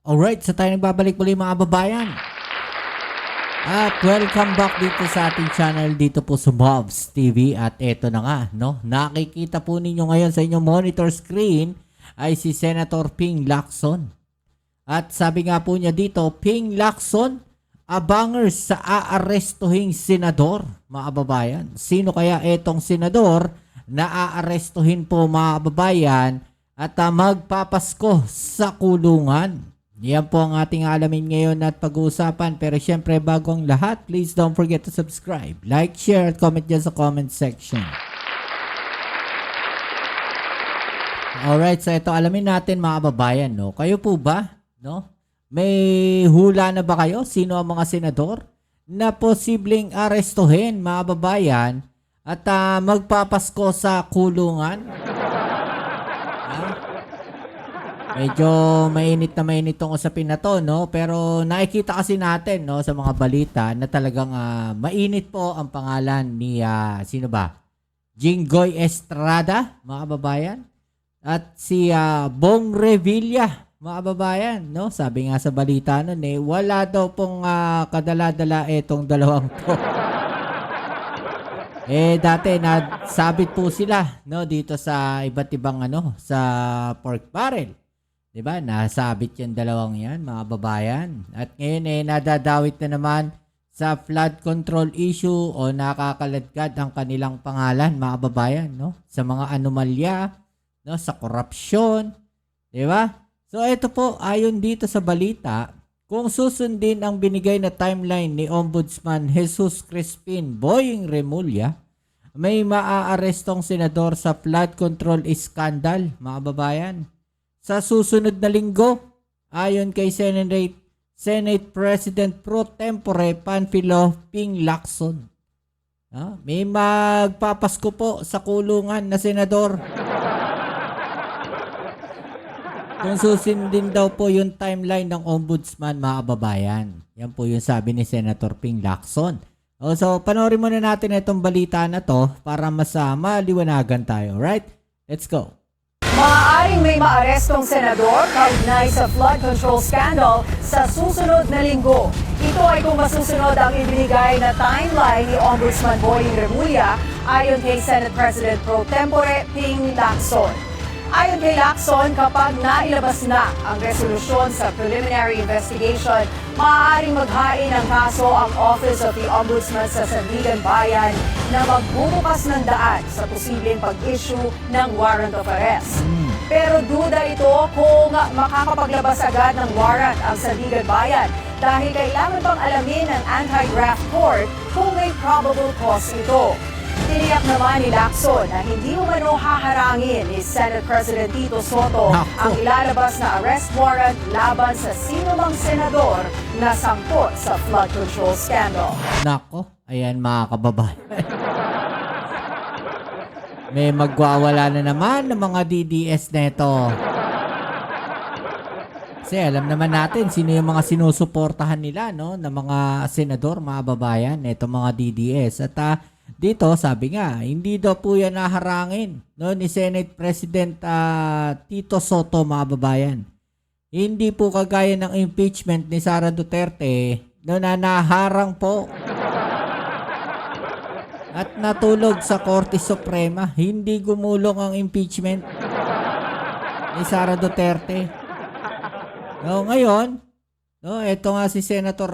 Alright, so tayo nagbabalik muli mga babayan. At welcome back dito sa ating channel dito po sa Bob's TV. At eto na nga, no? Nakikita po ninyo ngayon sa inyong monitor screen ay si Senator Ping Lacson. At sabi nga po niya dito, Ping Lacson, abangers sa aarestuhing senador, mga babayan. Sino kaya etong senador na aarestuhin po mga babayan at magpapasko sa kulungan? Yan po ang ating alamin ngayon at pag-uusapan. Pero syempre bago ang lahat, please don't forget to subscribe, like, share at comment dyan sa comment section. Alright, so ito alamin natin mga babayan, no? Kayo po ba, no? May hula na ba kayo? Sino ang mga senador na posibleng arestuhin mga babayan at magpapasko sa kulungan? Medyo mainit tong usapin na to, no? Pero nakikita kasi natin, no, sa mga balita na talagang mainit po ang pangalan ni sino ba? Jinggoy Estrada, mga babayan. At si Bong Revilla, mga babayan, no? Sabi nga sa balita nun wala daw pong kadala-dala etong dalawang to. Dati nasabit po sila, no, dito sa iba't ibang sa pork barrel. Diba? Nasabit yung dalawang yan, mga babayan. At ngayon nadadawit na naman sa flood control issue o nakakaladkad ang kanilang pangalan, mga babayan, no? Sa mga anomalya, no? Sa korupsyon. Diba? So ito po, ayon dito sa balita, kung susundin ang binigay na timeline ni Ombudsman Jesus Crispin Boying Remulla, may maaarestong senador sa flood control scandal, mga babayan. Sa susunod na linggo, ayon kay Senate President Pro Tempore Panfilo Ping Lacson, may magpapasko po sa kulungan na senador. Kung susundin daw po yung timeline ng ombudsman, mga babayan. Yan po yung sabi ni Senator Ping Lacson. So, panoorin muna natin itong balita na to para mas maliwanagan tayo. Alright? Let's go. Maaaring may maarestong senador kaugnay sa flood control scandal sa susunod na linggo. Ito ay kung masusunod ang ibinigay na timeline ni Ombudsman Boying Remulla ayon kay Senate President Pro Tempore Ping Lacson. Ayon kay Lacson, kapag nailabas na ang resolusyon sa preliminary investigation, maaaring maghain ng kaso ang Office of the Ombudsman sa Sandigan Bayan na magbubukas ng daan sa posibleng pag-issue ng warrant of arrest. Pero duda ito kung makakapaglabas agad ng warrant ang Sandigan Bayan dahil kailangan pang alamin ng anti-graft court kung may probable cause ito. Tiniyak naman ni Lacson na hindi umano haharangin ni Senate President Tito Soto ang ilalabas na arrest warrant laban sa sinumang senador na sangkot sa flood control scandal. Nako, ayan mga kababayan. May magwawala na naman ng mga DDS na ito. Kasi alam naman natin sino yung mga sinusuportahan nila, no, ng mga senador, mga babayan, itong mga DDS. At dito, sabi nga, hindi daw po yan naharangin, no, ni Senate President Tito Soto, mga babayan. Hindi po kagaya ng impeachment ni Sara Duterte, no, na naharang po at natulog sa Korte Suprema. Hindi gumulong ang impeachment ni Sara Duterte. No, ngayon, no, ito nga si Senator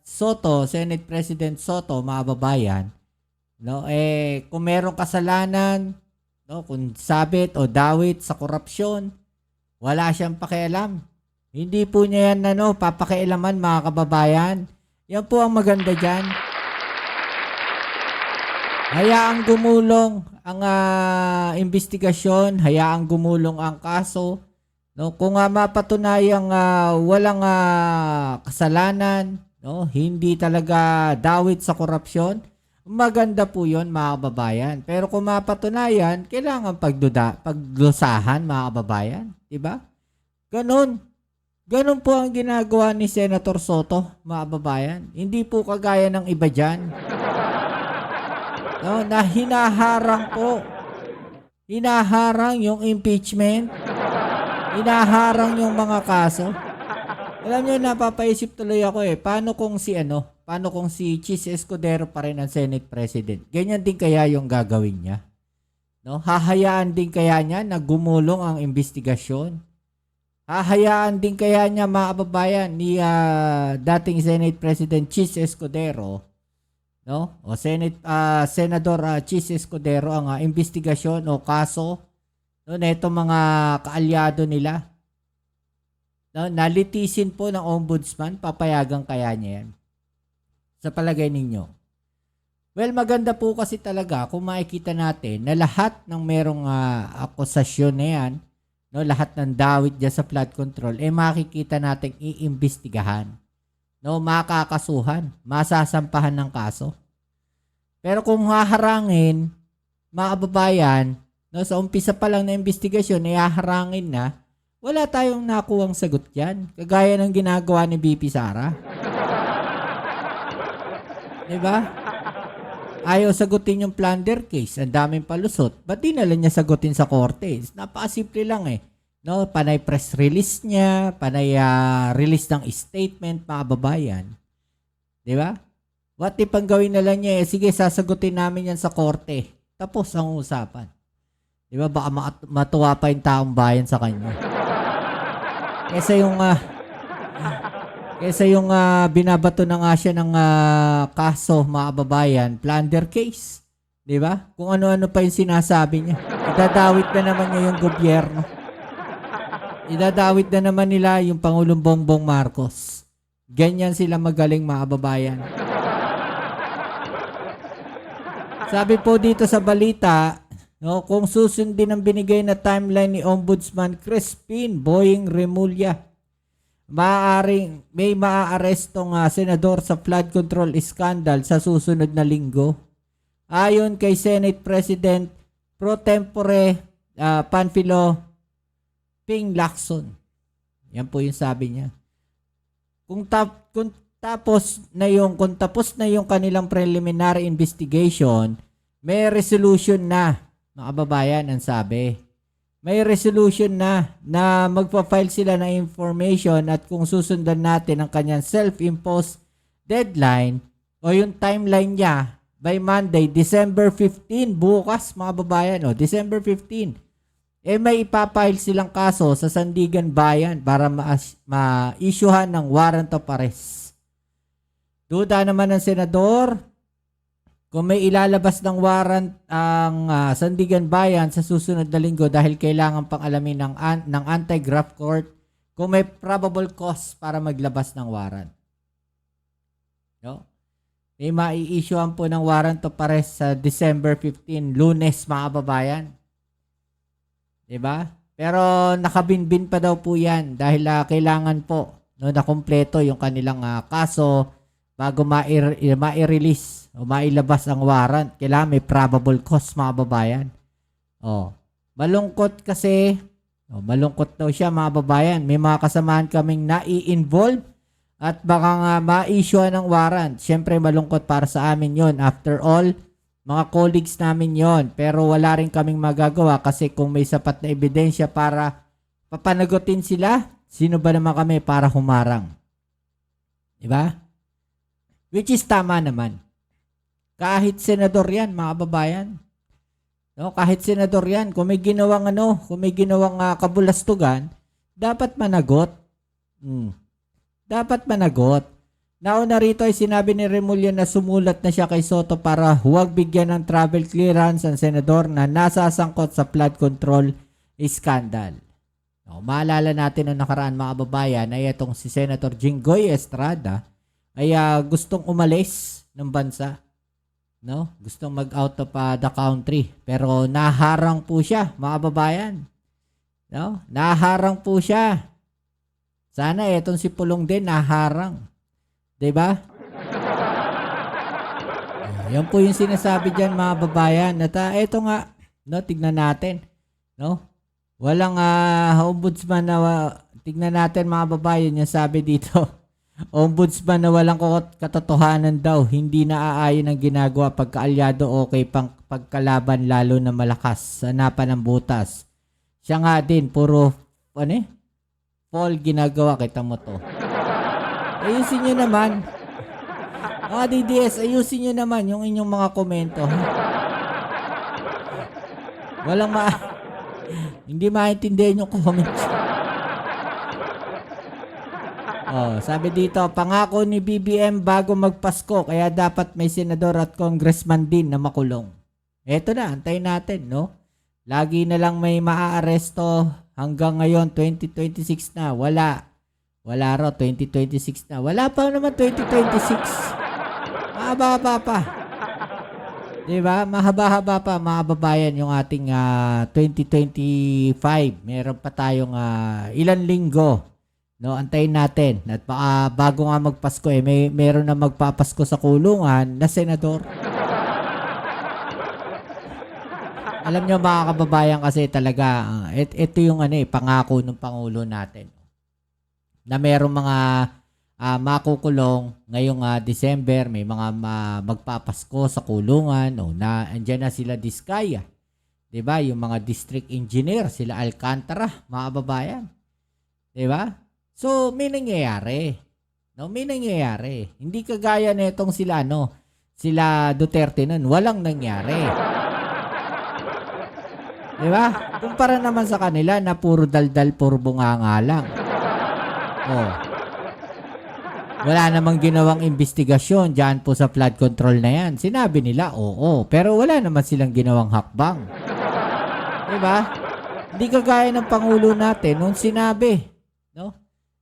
Soto, Senate President Soto, mga babayan. No, kung merong kasalanan, no, kung sabit o dawit sa korupsyon, wala siyang pakialam. Hindi po niya yan papakialaman, mga kababayan. Yan po ang maganda diyan. Hayaang gumulong ang investigasyon, hayaang gumulong ang kaso. No, kung mapatunayang walang kasalanan, no, hindi talaga dawit sa korupsyon, maganda po yun, mga kababayan. Pero kung mapatunayan, kailangan pagdusahan, mga kababayan. Diba? Ganun. Ganun po ang ginagawa ni Senator Soto, mga kababayan. Hindi po kagaya ng iba dyan. No, na hinaharang po. Hinaharang yung impeachment. Hinaharang yung mga kaso. Alam niyo, napapaisip tuloy ako paano kung si Chis Escudero pa rin ang Senate President? Ganyan din kaya yung gagawin niya? No? Hahayaan din kaya niya na gumulong ang investigasyon? Hahayaan din kaya niya, mga kababayan, ni dating Senate President Chis Escudero, no? O Senador Chis Escudero ang investigasyon o kaso, no, na itong mga kaalyado nila, no, nalitisin po ng ombudsman, papayagan kaya niya yan? Sa palagay ninyo? Well, maganda po kasi talaga kung makikita natin na lahat ng merong akusasyon na yan, no, lahat ng dawit dyan sa flood control, makikita natin iimbestigahan. No, makakasuhan, masasampahan ng kaso. Pero kung haharangin, mga kababayan, no, sa umpisa pa lang na investigasyon, haharangin na, wala tayong nakuwang sagot yan. Kagaya ng ginagawa ni BP Sara. Diba? Ayaw sagutin yung plunder case. Ang daming palusot. Ba't di nila niya sagutin sa korte? Napakasimple lang eh. No, panay press release niya, panay release ng statement, mga babayan. Diba? What if ang gawin na lang niya sige, sasagutin namin yan sa korte. Tapos ang usapan. Diba? Baka matuwa pa yung taong bayan sa kanya. Kesa yung binabato na nga siya ng kaso, mga kababayan, plunder case. Di ba? Kung ano-ano pa yung sinasabi niya. Idadawit na naman niya yung gobyerno. Idadawit na naman nila yung Pangulong Bongbong Marcos. Ganyan sila magaling, mga kababayan. Sabi po dito sa balita, no, kung susundin ang binigay na timeline ni Ombudsman Crispin Boying Remulla, may maaarestong senador sa flood control scandal sa susunod na linggo. Ayon kay Senate President Pro Tempore Panfilo Ping Lacson. Yan po yung sabi niya. Kung tapos na yung kanilang preliminary investigation, may resolution na, mga kababayan, ang sabi. May resolution na magpa-file sila ng information at kung susundan natin ang kanyang self-imposed deadline o yung timeline niya by Monday, December 15, bukas, mga babayan, December 15, may ipapile silang kaso sa Sandigan Bayan para ma-issuehan ng warrant of arrest. Duda naman ng senador kung may ilalabas ng warrant ang Sandigan Bayan sa susunod na linggo dahil kailangan pang alamin ng anti-graft court kung may probable cause para maglabas ng warrant. No? May mai-issuehan po ng warrant of arrest sa December 15, Lunes, mga kababayan. Diba? Pero nakabinbin pa daw po yan dahil kailangan po na kumpleto yung kanilang kaso bago mai-release o mailabas ang warrant. Kailangan may probable cause, mga babayan. Malungkot kasi, malungkot daw siya, mga babayan. May mga kasamahan kaming nai-involve at baka nga ma-issue ng warrant. Siyempre malungkot para sa amin yon. After all, mga colleagues namin yon. Pero wala rin kaming magagawa kasi kung may sapat na ebidensya para papanagutin sila, sino ba naman kami para humarang? Diba? Which is tama naman. Kahit senador yan, mga babayan. No, kahit senador yan, kung may ginawang kabulastugan, dapat managot. Dapat managot. Nauna rito ay sinabi ni Remulla na sumulat na siya kay Soto para huwag bigyan ng travel clearance ang senador na nasasangkot sa flood control scandal. No, maalala natin noong nakaraan, mga babayan, ay itong si Senator Jinggoy Estrada ay gustong umalis ng bansa. No? Gustong mag-out of the country. Pero naharang po siya, mga babayan. No? Naharang po siya. Sana etong si Pulong din naharang. 'Di ba? Yan po yung sinasabi diyan, mga babayan. At eto nga, no, tignan natin, no? Walang ombudsman na tignan natin, mga babayan, yung sabi dito. Ombudsman na walang katotohanan daw, hindi naaayon ang ginagawa pagkaalyado okay pang pagkalaban lalo na malakas sa napan ng butas. Siya nga din, puro, fall ginagawa, kita mo to. Ayusin nyo naman. Mga DDS, ayusin nyo naman yung inyong mga komento. Walang hindi maintindihan yung comments. Oh, sabi dito, pangako ni BBM bago magpasko, kaya dapat may senador at congressman din na makulong. Eto na, antayin natin, no? Lagi na lang may maaaresto hanggang ngayon, 2026 na. Wala raw, 2026 na. Wala pa naman 2026. Mahaba-haba pa. Diba? Mahaba-haba pa, mga babayan, yung ating 2025. Meron pa tayong ilang linggo. No, antayin natin. At baka bago nga magpasko meron na magpapasko sa kulungan na senador. Alam nyo mga kababayan kasi talaga, ito yung pangako ng Pangulo natin. Na merong mga makukulong ngayong December, may mga magpapasko sa kulungan, na andyan na sila Diskaya. 'Di ba? Yung mga district engineer, sila Alcantara, mga kababayan. 'Di ba? So, may nangyayari. No, may nangyayari. Hindi kagaya nitong sila Duterte nun, walang nangyari. 'Di ba? Kumpara naman sa kanila na puro daldal, puro bunganga lang. Oh. Wala namang ginawang investigasyon diyan po sa flood control na yan. Sinabi nila, oo. Pero wala naman silang ginawang hakbang. 'Di ba? Hindi kagaya ng Pangulo natin nung sinabi, no?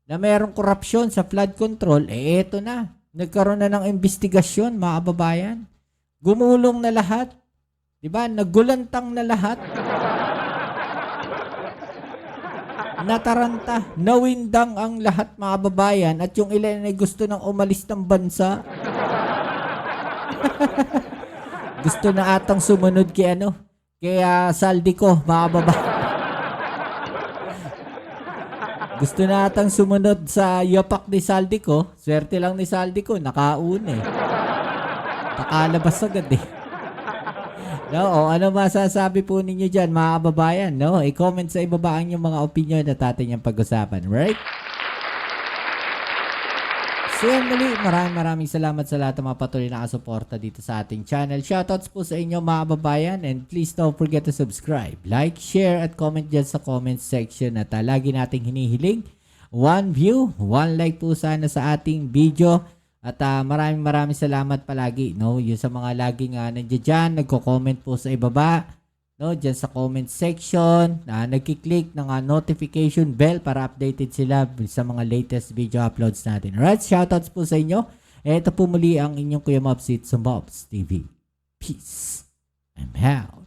Na mayroong korupsyon sa flood control, eto na. Nagkaroon na ng investigasyon, mga kababayan. Gumulong na lahat. 'Di ba? Naggulantang na lahat. Nataranta, nawindang ang lahat, mga kababayan, at yung ilan ay gusto nang umalis ng bansa. Gusto na atang sumunod kay Saldico, mga kababayan. Gusto na atang sumunod sa yapak ni Saldico. Swerte lang ni Saldico, nakauna nakalabas agad No, ano masasabi po ninyo dyan, mga kababayan, no? I-comment sa ibaba ang inyong mga opinion at atin yung pag-usapan, right? So yan muli, maraming salamat sa lahat ng mga patuloy na kasuporta dito sa ating channel. Shoutouts po sa inyo, mga kababayan, and please don't forget to subscribe, like, share, at comment dyan sa comment section at lagi nating hinihiling 1 view, 1 like po sana sa ating video. At maraming salamat palagi, no? Yung sa mga laging nandiyan dyan, nagko-comment po sa ibaba, no? Dyan sa comment section, nagki-click ng notification bell para updated sila sa mga latest video uploads natin. Alright, shoutouts po sa inyo. Ito po muli ang inyong Kuya Mobs, it's Mobs TV. Peace. I'm out.